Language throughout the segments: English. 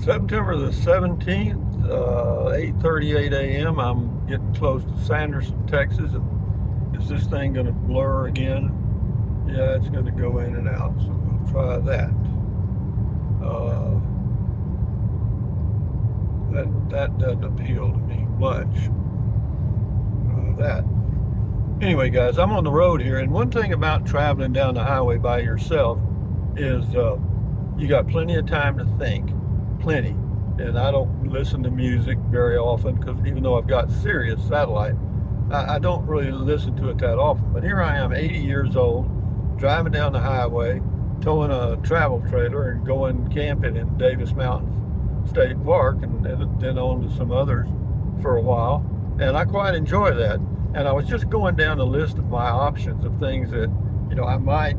September the 17th, 8:38 a.m. I'm getting close to Sanderson, Texas. And is this thing going to blur again? Yeah, it's going to go in and out, so we'll try that. Uh, that doesn't appeal to me much. That. Anyway, guys, I'm on the road here, and one thing about traveling down the highway by yourself is you got plenty of time to think. Plenty. And I don't listen to music very often because even though I've got Sirius satellite, I don't really listen to it that often. But here I am, 80 years old, driving down the highway, towing a travel trailer and going camping in Davis Mountains State Park, and then on to some others for a while. And I quite enjoy that. And I was just going down the list of my options of things that, I might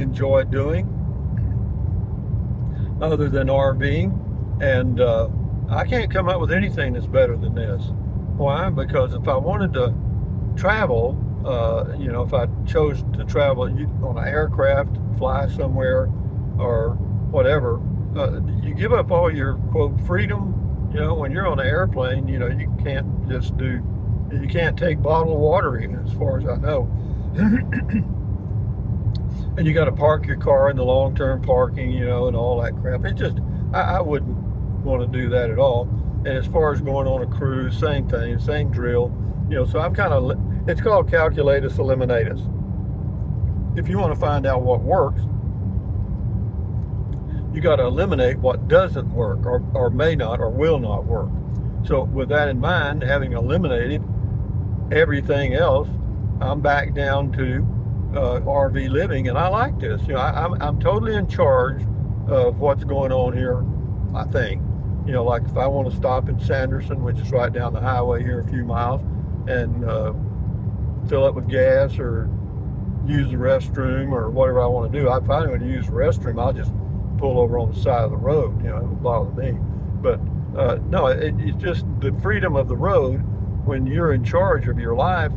enjoy doing other than RVing. And I can't come up with anything that's better than this. Why? Because if I wanted to travel, if I chose to travel on an aircraft, fly somewhere or whatever, you give up all your, quote, freedom. When you're on an airplane, you can't you can't take bottled water in, as far as I know. And you got to park your car in the long-term parking, and all that crap. It just, I wouldn't want to do that at all. And as far as going on a cruise, same thing, same drill. So I'm kind of, it's called calculatus eliminatus. If you want to find out what works, you got to eliminate what doesn't work or may not or will not work. So with that in mind, having eliminated everything else, I'm back down to RV living, and I like this. I'm totally in charge of what's going on here, I think. Like if I want to stop in Sanderson, which is right down the highway here a few miles, and fill up with gas or use the restroom or whatever I want to do. If I want to use the restroom, I'll just pull over on the side of the road. It won't bother me. But no, it's just the freedom of the road when you're in charge of your life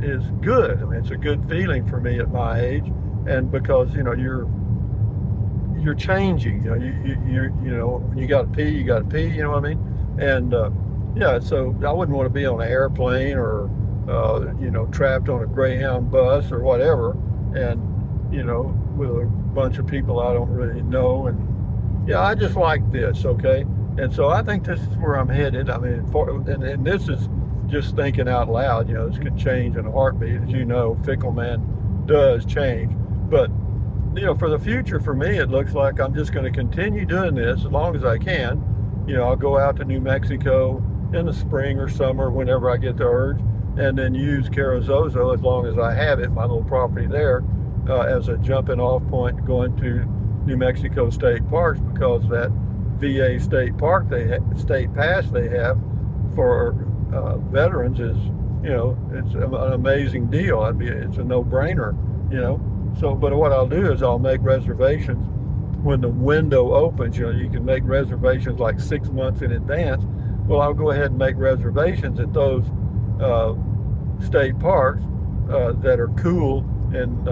is good. I mean, it's a good feeling for me at my age, and because you're changing. When you got to pee, you got to pee. You know what I mean? And yeah, so I wouldn't want to be on an airplane or trapped on a Greyhound bus or whatever, and with a bunch of people I don't really know. And yeah, I just like this. Okay. And so I think this is where I'm headed. I mean, and this is just thinking out loud. This could change in a heartbeat. As you know, fickle man does change. But, for the future, for me, it looks like I'm just going to continue doing this as long as I can. I'll go out to New Mexico in the spring or summer whenever I get the urge, and then use Carrizozo as long as I have it, my little property there, as a jumping off point going to New Mexico state parks, because that VA state park state pass they have for veterans is, it's an amazing deal. It's a no-brainer, So, but what I'll do is I'll make reservations when the window opens. You can make reservations like 6 months in advance. Well, I'll go ahead and make reservations at those state parks that are cool in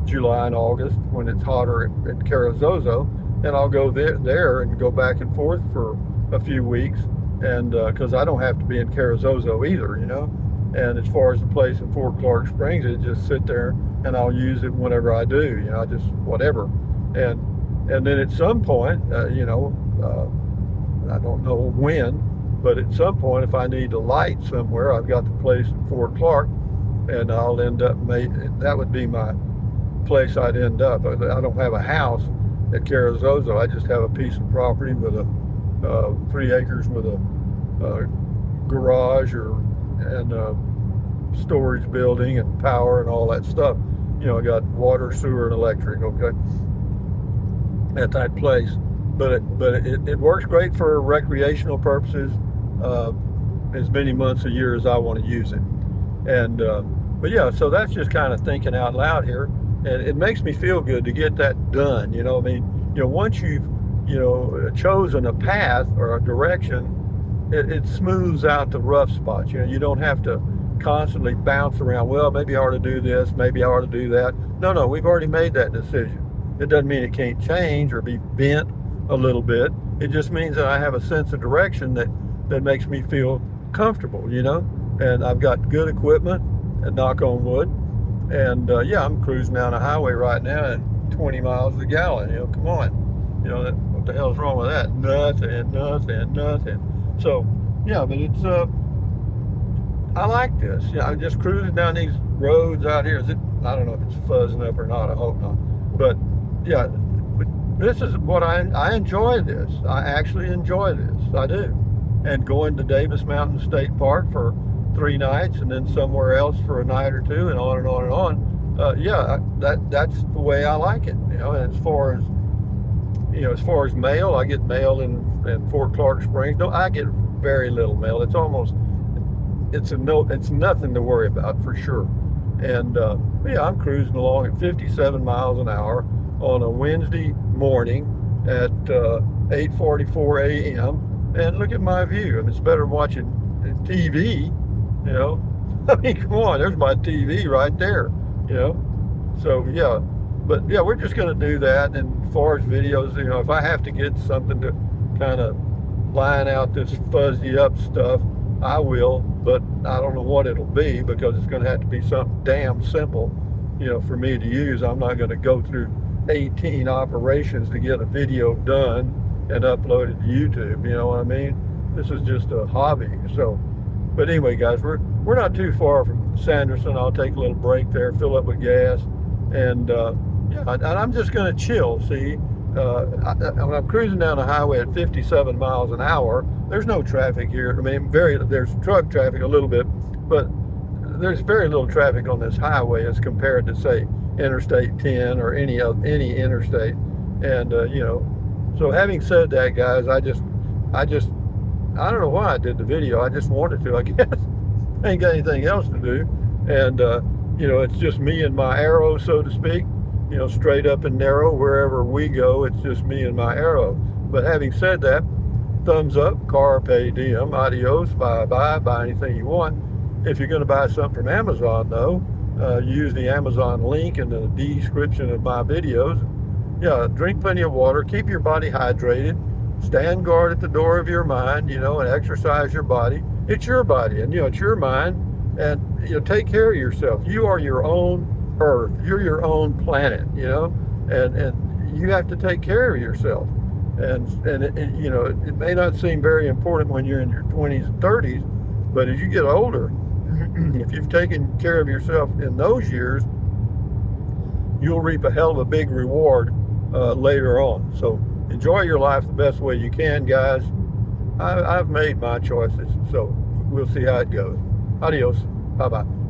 July and August when it's hotter at Carrizozo. And I'll go there and go back and forth for a few weeks, and because I don't have to be in Carrizozo either, And as far as the place in Fort Clark Springs, it just sit there, and I'll use it whenever I do, just whatever. And then at some point, I don't know when, but at some point, if I need to light somewhere, I've got the place in Fort Clark, and I'll end up that would be my place I'd end up. I don't have a house at Carrizozo. I just have a piece of property with 3 acres with a garage and a storage building and power and all that stuff. I got water, sewer, and electric. Okay, at that place, but it works great for recreational purposes, as many months a year as I want to use it. And but yeah, so that's just kind of thinking out loud here. And it makes me feel good to get that done. Once you've, chosen a path or a direction, it smooths out the rough spots. You don't have to constantly bounce around. Well, maybe I ought to do this. Maybe I ought to do that. No, we've already made that decision. It doesn't mean it can't change or be bent a little bit. It just means that I have a sense of direction that makes me feel comfortable, you know. And I've got good equipment, and knock on wood. And yeah, I'm cruising down the highway right now at 20 miles a gallon. You know, come on. You know, what the hell's wrong with that? Nothing, nothing, nothing. So yeah, but it's I like this. Yeah, I'm just cruising down these roads out here. I don't know if it's fuzzing up or not. I hope not. But yeah, this is what I enjoy this. I actually enjoy this. I do. And going to Davis Mountain State Park for 3 nights and then somewhere else for a night or two and on and on and on. Yeah, that's the way I like it. You know, and as far as mail, I get mail in Fort Clark Springs. No, I get very little mail. It's nothing to worry about for sure. And yeah, I'm cruising along at 57 miles an hour on a Wednesday morning at 8:44 a.m. And look at my view. I mean, it's better than watching TV, you know. I mean, come on, there's my TV right there, you know. So yeah, but yeah, we're just going to do that. And as far as videos, you know, if I have to get something to kind of line out this fuzzy up stuff, I will, but I don't know what it'll be because it's going to have to be something damn simple, you know, for me to use. I'm not going to go through 18 operations to get a video done and upload it to YouTube. You know what I mean? This is just a hobby. So, but anyway, guys, we're not too far from Sanderson. I'll take a little break there, fill up with gas, and yeah, and I'm just going to chill. See, when I'm cruising down the highway at 57 miles an hour, there's no traffic here. I mean, there's truck traffic a little bit, but there's very little traffic on this highway as compared to, say, Interstate 10 or any interstate. And you know, so having said that, guys, I don't know why I did the video. I just wanted to, I guess. I ain't got anything else to do. And you know, it's just me and my arrow, so to speak. You know, straight up and narrow. Wherever we go, it's just me and my arrow. But having said that, thumbs up, carpe diem, adios, bye-bye, buy anything you want. If you're going to buy something from Amazon, though, use the Amazon link in the description of my videos. Yeah, drink plenty of water, keep your body hydrated, stand guard at the door of your mind, you know, and exercise your body. It's your body, and, you know, it's your mind, and, you know, take care of yourself. You are your own Earth. You're your own planet, you know, and you have to take care of yourself. And you know, it may not seem very important when you're in your 20s and 30s, but as you get older, if you've taken care of yourself in those years, you'll reap a hell of a big reward later on. So enjoy your life the best way you can, guys. I've made my choices, so we'll see how it goes. Adios. Bye-bye.